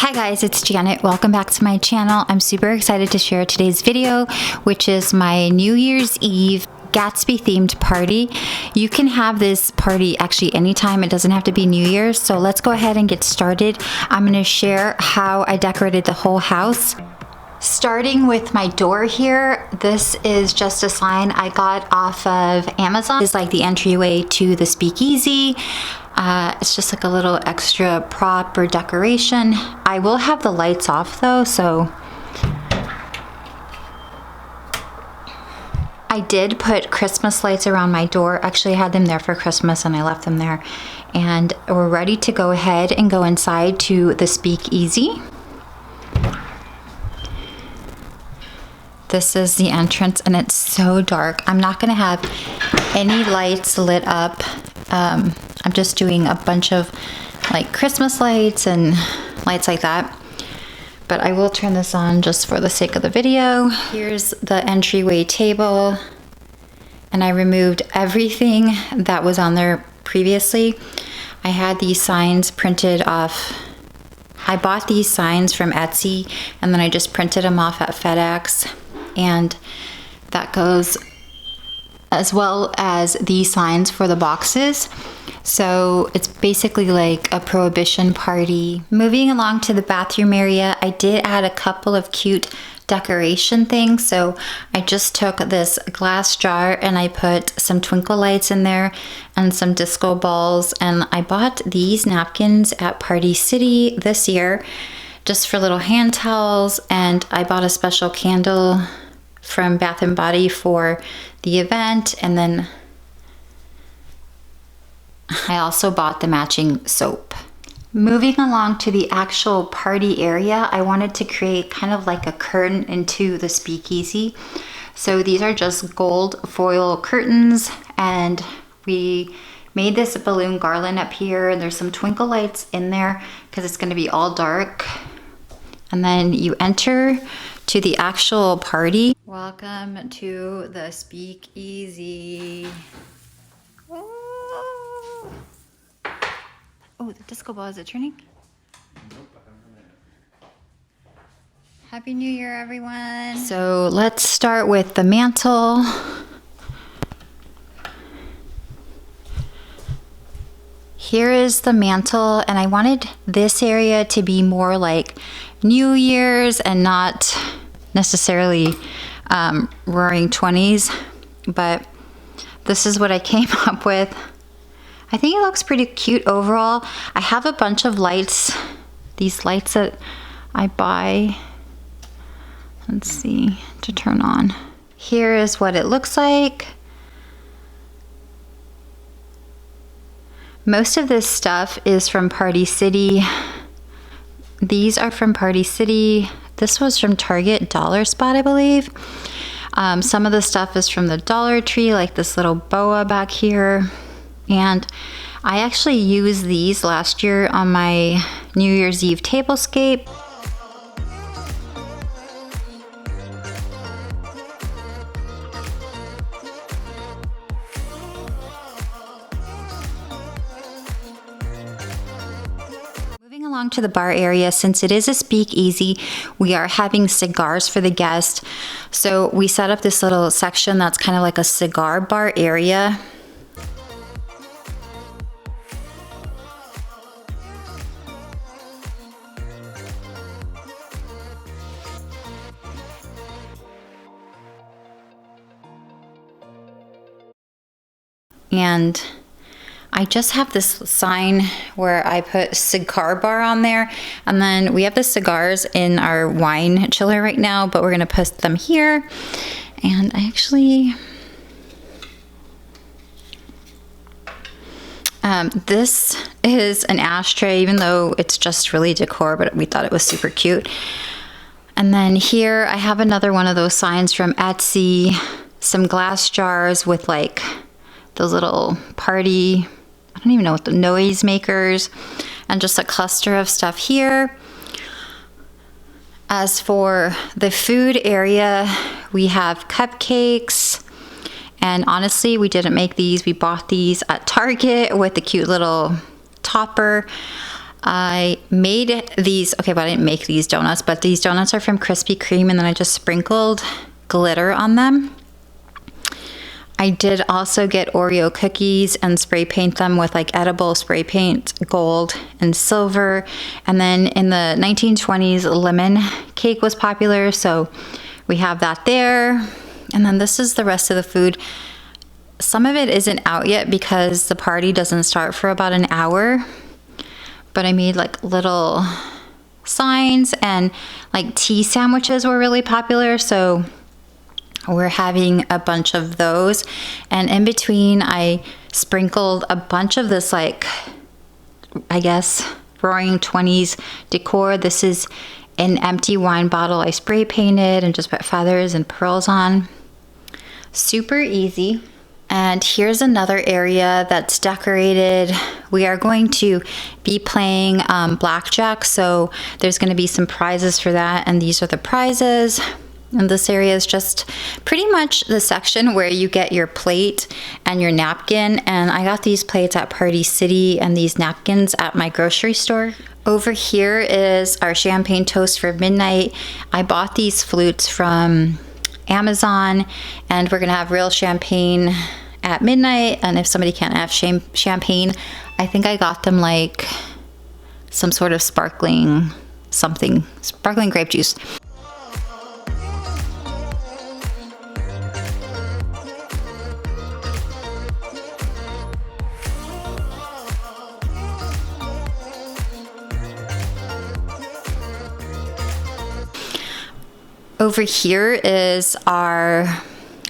Hi guys, it's Janet. Welcome back to my channel. I'm super excited to share today's video, which is my New Year's Eve Gatsby themed party. You can have this party actually anytime. It doesn't have to be New Year's. So let's go ahead and get started. I'm going to share how I decorated the whole house. Starting with my door here, this is just a sign I got off of Amazon. It's like the entryway to the speakeasy. It's just like a little extra prop or decoration. I will have the lights off though, so I did put Christmas lights around my door. Actually, I had them there for Christmas and I left them there. And we're ready to go ahead and go inside to the speakeasy. This is the entrance and it's so dark. I'm not gonna have any lights lit up. I'm just doing a bunch of like Christmas lights and lights like that. But I will turn this on just for the sake of the video. Here's the entryway table. And I removed everything that was on there previously. I had these signs printed off. I bought these signs from Etsy and then I just printed them off at FedEx. And that goes as well as these signs for the boxes. So it's basically like a prohibition party. Moving along to the bathroom area, I did add a couple of cute decoration things. So I just took this glass jar and I put some twinkle lights in there and some disco balls. And I bought these napkins at Party City this year just for little hand towels. And I bought a special candle from Bath & Body for the event, and then I also bought the matching soap. Moving along to the actual party area, I wanted to create kind of like a curtain into the speakeasy. So these are just gold foil curtains, and we made this balloon garland up here, and there's some twinkle lights in there because it's going to be all dark. And then you enter to the actual party. Welcome to the speakeasy. Oh, the disco ball, is it turning? Nope, Happy New Year, everyone. So let's start with the mantle. Here is the mantle, and I wanted this area to be more like New Year's and not necessarily roaring 20s, but this is what I came up with. I think it looks pretty cute overall. I have a bunch of lights, these lights that I buy, let's see, to turn on. Here is what it looks like. Most of this stuff is from Party City. These are from Party City. This was from Target Dollar Spot, I believe. Some of the stuff is from the Dollar Tree, like this little boa back here. And I actually used these last year on my New Year's Eve tablescape. Along to the bar area, since it is a speakeasy, we are having cigars for the guests. So we set up this little section that's kind of like a cigar bar area. And I just have this sign where I put cigar bar on there, and then we have the cigars in our wine chiller right now, but we're gonna put them here. And I actually, this is an ashtray, even though it's just really decor, but we thought it was super cute. And then here I have another one of those signs from Etsy, some glass jars with like those little party, I don't even know what the noise makers, and just a cluster of stuff here. As for the food area, we have cupcakes, and honestly, we didn't make these. We bought these at Target with the cute little topper. I made these, okay, but I didn't make these donuts, but these donuts are from Krispy Kreme, and then I just sprinkled glitter on them. I did also get Oreo cookies and spray paint them with like edible spray paint, gold and silver. And then in the 1920s, lemon cake was popular, so we have that there. And then this is the rest of the food. Some of it isn't out yet because the party doesn't start for about an hour. But I made like little signs, and like tea sandwiches were really popular, so we're having a bunch of those. And in between I sprinkled a bunch of this, like, I guess Roaring 20s decor. This is an empty wine bottle I spray painted and just put feathers and pearls on. Super easy. And here's another area that's decorated. We are going to be playing blackjack, so there's going to be some prizes for that, and these are the prizes. And this area is just pretty much the section where you get your plate and your napkin, and I got these plates at Party City and these napkins at my grocery store. Over here is our champagne toast for midnight. I bought these flutes from Amazon, and we're gonna have real champagne at midnight. And if somebody can't have champagne, I think I got them like some sort of sparkling grape juice. Over here is our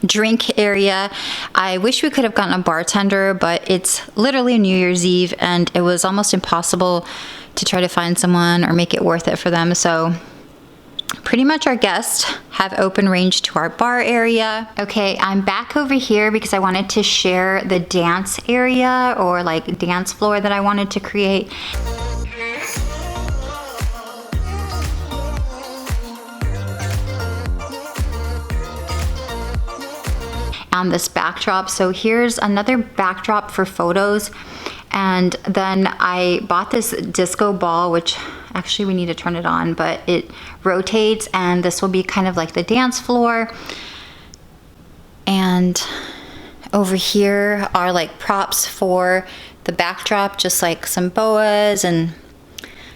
drink area. I wish we could have gotten a bartender, but it's literally New Year's Eve and it was almost impossible to try to find someone or make it worth it for them. So pretty much our guests have open range to our bar area. Okay, I'm back over here because I wanted to share the dance area, or like dance floor, that I wanted to create. On this backdrop. So here's another backdrop for photos. And then I bought this disco ball, which actually we need to turn it on, but it rotates, and this will be kind of like the dance floor. And over here are like props for the backdrop, just like some boas and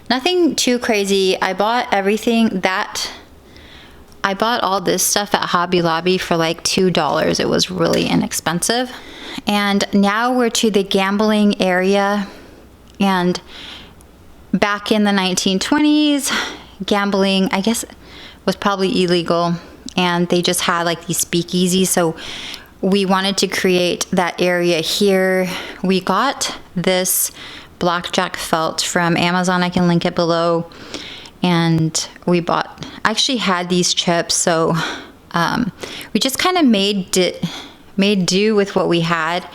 nothing too crazy. I bought all this stuff at Hobby Lobby for like $2. It was really inexpensive. And now we're to the gambling area. And back in the 1920s, gambling, I guess, was probably illegal. And they just had like these speakeasies. So we wanted to create that area here. We got this blackjack felt from Amazon. I can link it below. And I actually had these chips, so we just kind of made do with what we had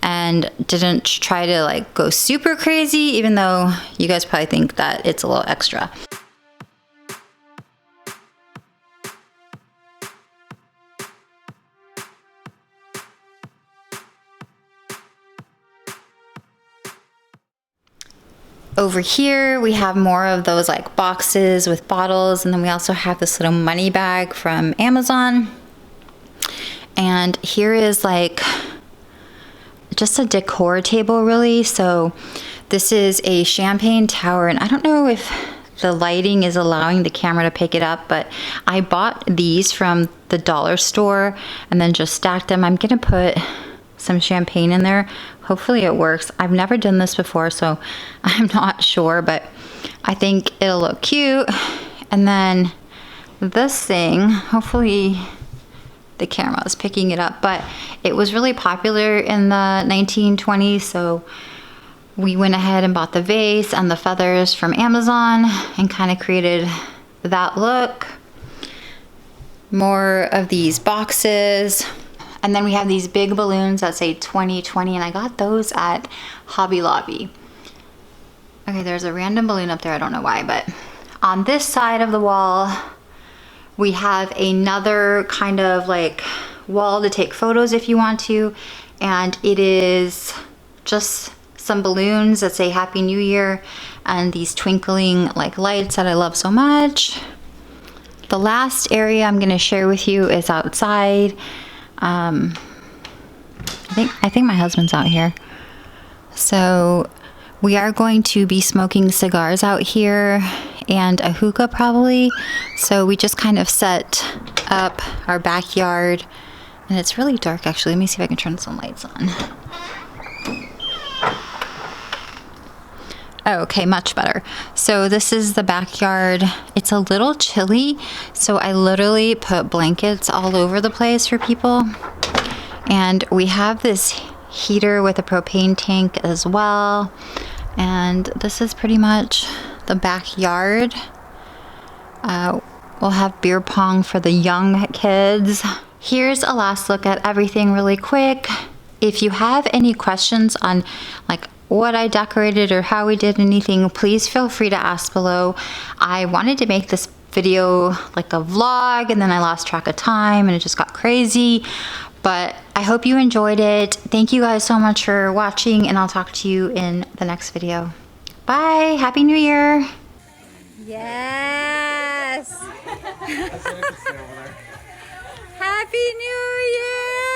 and didn't try to like go super crazy, even though you guys probably think that it's a little extra. Over here, we have more of those like boxes with bottles, and then we also have this little money bag from Amazon. And here is like just a decor table, really. So this is a champagne tower, and I don't know if the lighting is allowing the camera to pick it up, but I bought these from the dollar store and then just stacked them. I'm gonna put some champagne in there. Hopefully it works. I've never done this before, so I'm not sure, but I think it'll look cute. And then this thing, hopefully the camera is picking it up, but it was really popular in the 1920s, so we went ahead and bought the vase and the feathers from Amazon and kind of created that look. More of these boxes. And then we have these big balloons that say 2020, and I got those at Hobby Lobby. Okay, there's a random balloon up there, I don't know why, but on this side of the wall, we have another kind of like wall to take photos if you want to, and it is just some balloons that say Happy New Year, and these twinkling like lights that I love so much. The last area I'm going to share with you is outside. I think my husband's out here. So we are going to be smoking cigars out here and a hookah probably. So we just kind of set up our backyard, and it's really dark actually. Let me see if I can turn some lights on. Oh, okay, much better. So this is the backyard. It's a little chilly, so I literally put blankets all over the place for people. And we have this heater with a propane tank as well. And this is pretty much the backyard. We'll have beer pong for the young kids. Here's a last look at everything really quick. If you have any questions on like what I decorated or how we did anything, please feel free to ask below. I wanted to make this video like a vlog, and then I lost track of time and it just got crazy. But I hope you enjoyed it. Thank you guys so much for watching, and I'll talk to you in the next video. Bye. Happy New Year. Yes. Happy New Year.